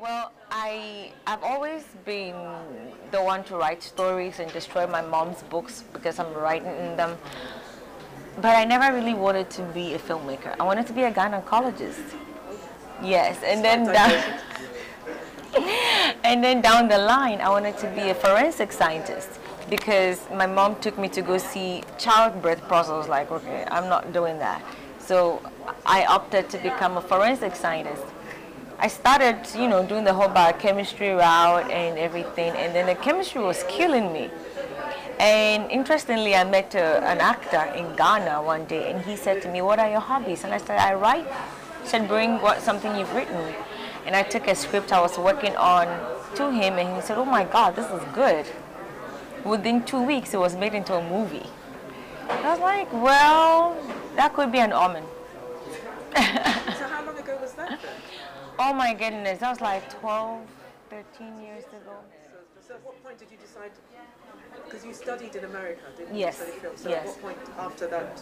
Well, I've always been the one to write stories and destroy my mom's books because I'm writing in them. But I never really wanted to be a filmmaker. I wanted to be a gynecologist. Yes, and then down, and then down the line, I wanted to be a forensic scientist because my mom took me to go see childbirth process. I was like, okay, I'm not doing that. So I opted to become a forensic scientist. I started, doing the whole biochemistry route and everything, and then the chemistry was killing me. And interestingly, I met an actor in Ghana one day, and he said to me, "What are your hobbies?" And I said, "I write." He said, "Bring something you've written." And I took a script I was working on to him, and he said, "Oh my God, this is good." Within 2 weeks, it was made into a movie. I was like, well, that could be an omen. So how long ago was that then? Oh my goodness, that was like 12, 13 years ago. So at what point did you decide, because you studied in America, didn't you? Yes, You studied film. So yes. at what point after that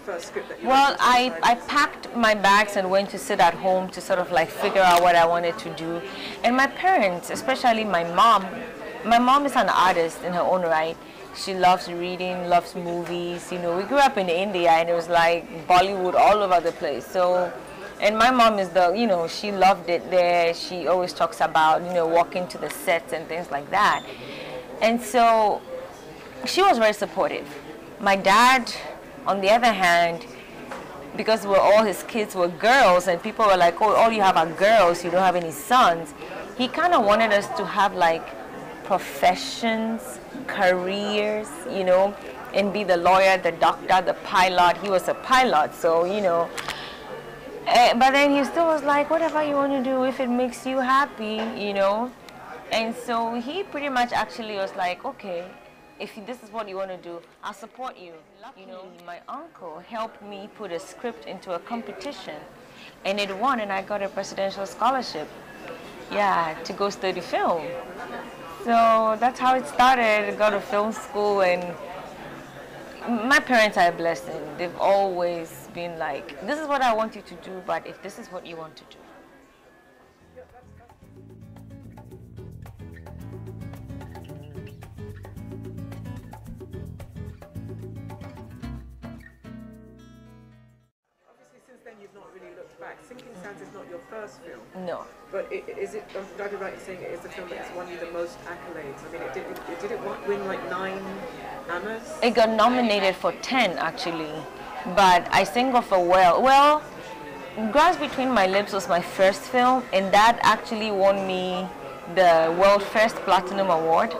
first script that you Well, wrote, did you decide- I packed my bags and went to sit at home to sort of like figure out what I wanted to do. And my parents, especially my mom is an artist in her own right. She loves reading, loves movies. We grew up in India and it was like Bollywood all over the place. So, and my mom is she loved it there. She always talks about, walking to the sets and things like that. And so she was very supportive. My dad, on the other hand, because all his kids were girls and people were like, oh, all you have are girls, you don't have any sons, he kind of wanted us to have like professions, careers, and be the lawyer, the doctor, the pilot. He was a pilot, so, but then he still was like, whatever you want to do, if it makes you happy, And so he pretty much actually was like, okay, if this is what you want to do, I'll support you. My uncle helped me put a script into a competition, and it won, and I got a presidential scholarship, to go study film. So that's how it started. Got to film school, and my parents are a blessing. They've always been like, this is what I want you to do, but if this is what you want to do. Obviously, since then you've not really looked back. Sinking Sands is not your first film. No. But is it, would I be right in saying it is the film that's won you the most accolades? I mean, did it win like 9 Amas? It got nominated for 10 actually, but I Sing of a Well. Well, Grass Between My Lips was my first film, and that actually won me the World First Platinum Award.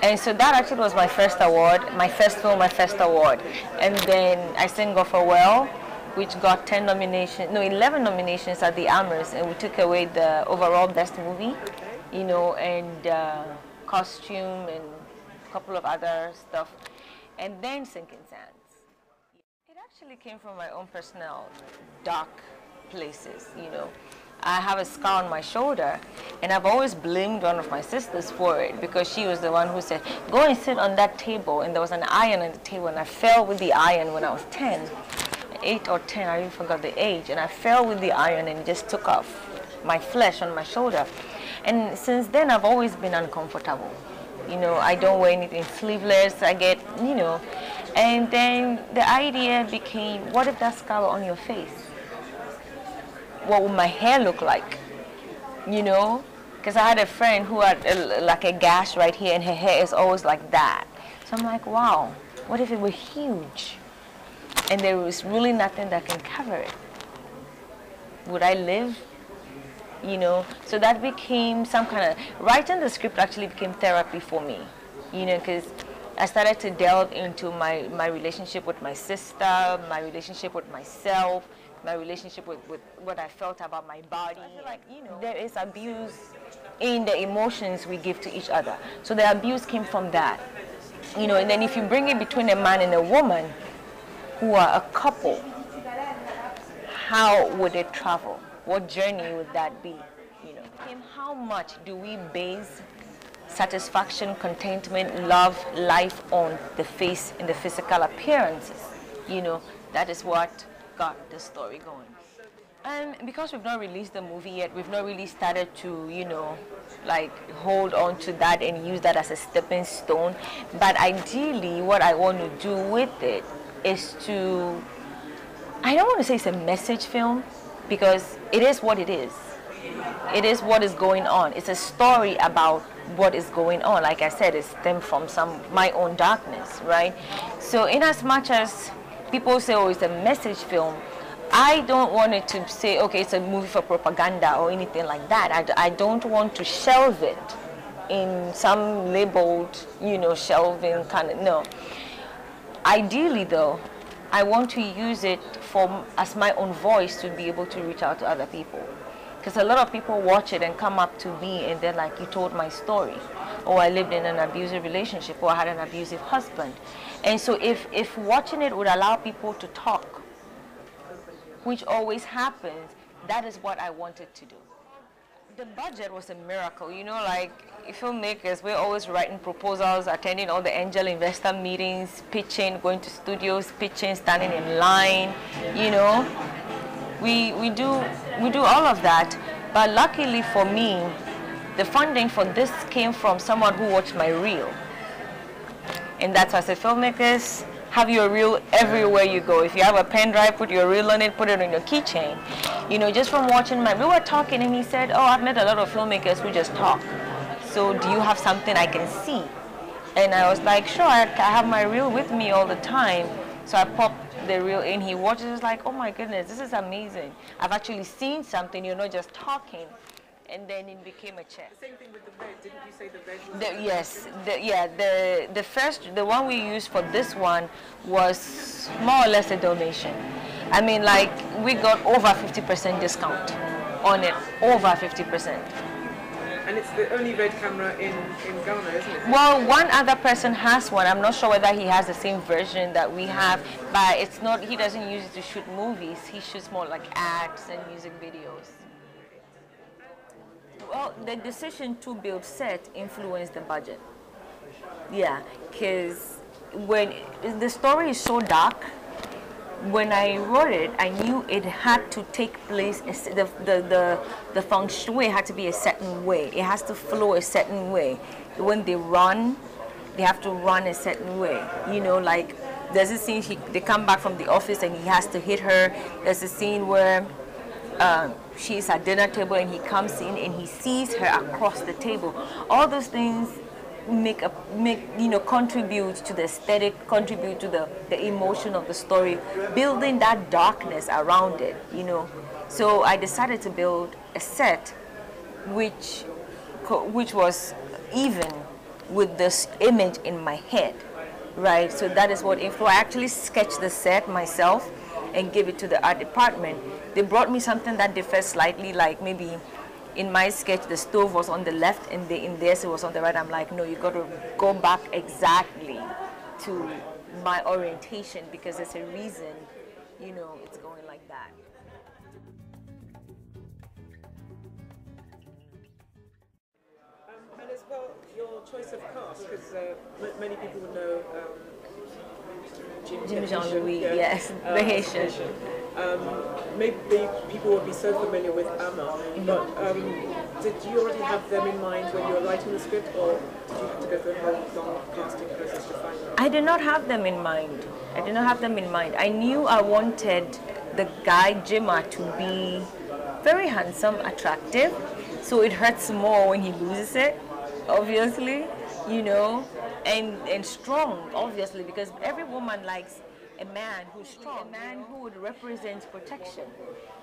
And so that actually was my first award, my first film, my first award. And then I Sing of a Well, which got 11 nominations at the Amers, and we took away the overall best movie, and costume and a couple of other stuff, and then Sinking Sands. It actually came from my own personal dark places, I have a scar on my shoulder, and I've always blamed one of my sisters for it because she was the one who said, go and sit on that table, and there was an iron on the table, and I fell with the iron when I was 10. 8 or 10, I even forgot the age, and I fell with the iron and just took off my flesh on my shoulder. And since then, I've always been uncomfortable. I don't wear anything sleeveless, I get, And then the idea became, what if that scar were on your face? What would my hair look like? Because I had a friend who had like a gash right here, and her hair is always like that. So I'm like, wow, what if it were huge? And there was really nothing that can cover it. Would I live? So that became some kind of, writing the script actually became therapy for me, because I started to delve into my relationship with my sister, my relationship with myself, my relationship with what I felt about my body. I feel like, there is abuse in the emotions we give to each other. So the abuse came from that, and then if you bring it between a man and a woman, who are a couple, how would it travel? What journey would that be? And how much do we base satisfaction, contentment, love, life on the face and the physical appearances? That is what got the story going. Because we've not released the movie yet, we've not really started to, you know, like hold on to that and use that as a stepping stone. But ideally, what I want to do with it is to, I don't want to say it's a message film, because it is what it is. It is what is going on. It's a story about what is going on. Like I said, it stemmed from my own darkness, right? So in as much as people say, oh, it's a message film, I don't want it to say, okay, it's a movie for propaganda or anything like that. I don't want to shelve it in some labeled, you know, shelving kind of, no. Ideally though, I want to use it as my own voice to be able to reach out to other people. Because a lot of people watch it and come up to me and they're like, you told my story. Or I lived in an abusive relationship, or I had an abusive husband. And so if watching it would allow people to talk, which always happens, that is what I wanted to do. The budget was a miracle, you know, like filmmakers, we're always writing proposals, attending all the angel investor meetings, pitching, going to studios, pitching, standing in line, you know. We do all of that, but luckily for me, the funding for this came from someone who watched my reel. And that's why I said, filmmakers, have your reel everywhere you go. If you have a pen drive, put your reel on it, put it on your keychain. You know, just from watching we were talking and he said, oh, I've met a lot of filmmakers who just talk. So do you have something I can see? And I was like, sure, I have my reel with me all the time. So I popped the reel in, he watches, it's like, oh my goodness, this is amazing. I've actually seen something, you're not just talking. And then it became a check. The same thing with the red, didn't you say the red was yes, the one we used for this one was more or less a donation. I mean, like, we got over 50% discount on it, over 50%. And it's the only red camera in Ghana, isn't it? Well, one other person has one. I'm not sure whether he has the same version that we have, but it's not, he doesn't use it to shoot movies. He shoots more like ads and music videos. Well, the decision to build set influenced the budget. Yeah, because when the story is so dark, when I wrote it, I knew it had to take place, the feng shui had to be a certain way. It has to flow a certain way. When they run, they have to run a certain way. You know, like, there's a scene, they come back from the office and he has to hit her. There's a scene where she's at dinner table and he comes in and he sees her across the table. All those things contribute to the aesthetic, contribute to the emotion of the story, building that darkness around it, you know. So I decided to build a set which was even with this image in my head, right? So that is what I actually sketched the set myself and give it to the art department. They brought me something that differs slightly, like maybe in my sketch the stove was on the left and in theirs it was on the right. I'm like, no, you got to go back exactly to my orientation because there's a reason, you know, it's going like that. And as well, your choice of cast, because many people would know Jim Jean-Louis, yes, the Haitian. Maybe people would be so familiar with Amma, but did you already have them in mind when you were writing the script, or did you have to go through a whole long casting process to find them? I did not have them in mind. I did not have them in mind. I knew I wanted the guy, Jimma, to be very handsome, attractive, so it hurts more when he loses it, obviously, you know. And strong, obviously, because every woman likes a man who's strong, a man who would represent protection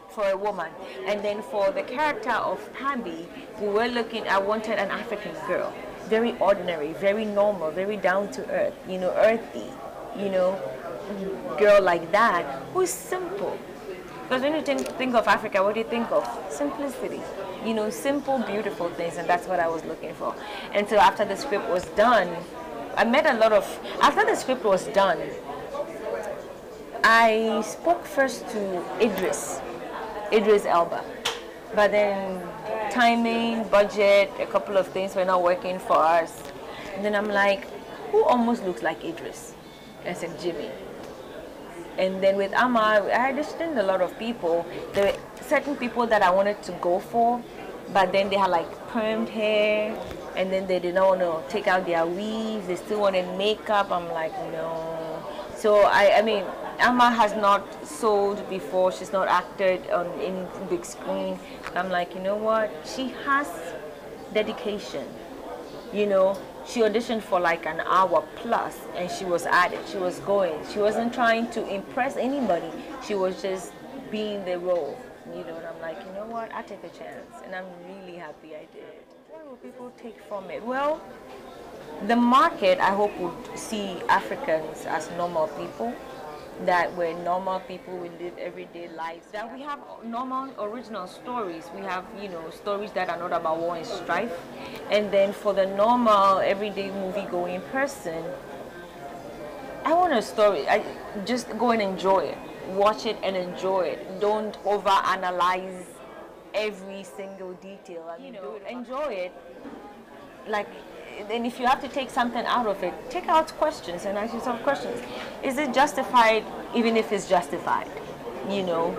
for a woman. And then for the character of Tabby, I wanted an African girl, very ordinary, very normal, very down to earth, you know, earthy, you know, girl like that, who's simple. Because when you think of Africa, what do you think of? Simplicity. You know, simple, beautiful things, and that's what I was looking for. And so after the script was done, after the script was done, I spoke first to Idris Elba. But then timing, budget, a couple of things were not working for us. And then I'm like, who almost looks like Idris? I said, Jimmy. And then with Amma, I auditioned a lot of people. There were certain people that I wanted to go for, but then they had like permed hair, and then they did not want to take out their weaves. They still wanted makeup. I'm like, no. So I mean, Amma has not sold before. She's not acted on in big screen. I'm like, you know what? She has dedication. You know, she auditioned for like an hour plus, and she was at it. She was going. She wasn't trying to impress anybody. She was just being the role. You know, and I'm like, you know what? I take a chance, and I'm really happy I did. What will people take from it? Well, the market, I hope, would see Africans as normal people, that we're normal people, we live everyday lives, that we have normal original stories. We have, you know, stories that are not about war and strife. And then for the normal everyday movie going person, I want a story. I just go and enjoy it. Watch it and enjoy it. Don't overanalyze every single detail. I mean, enjoy it. Like, and if you have to take something out of it, take out questions and ask yourself questions. Is it justified, even if it's justified? You know.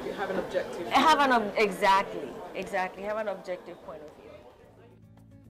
You have an objective. Exactly. Have an objective point of view.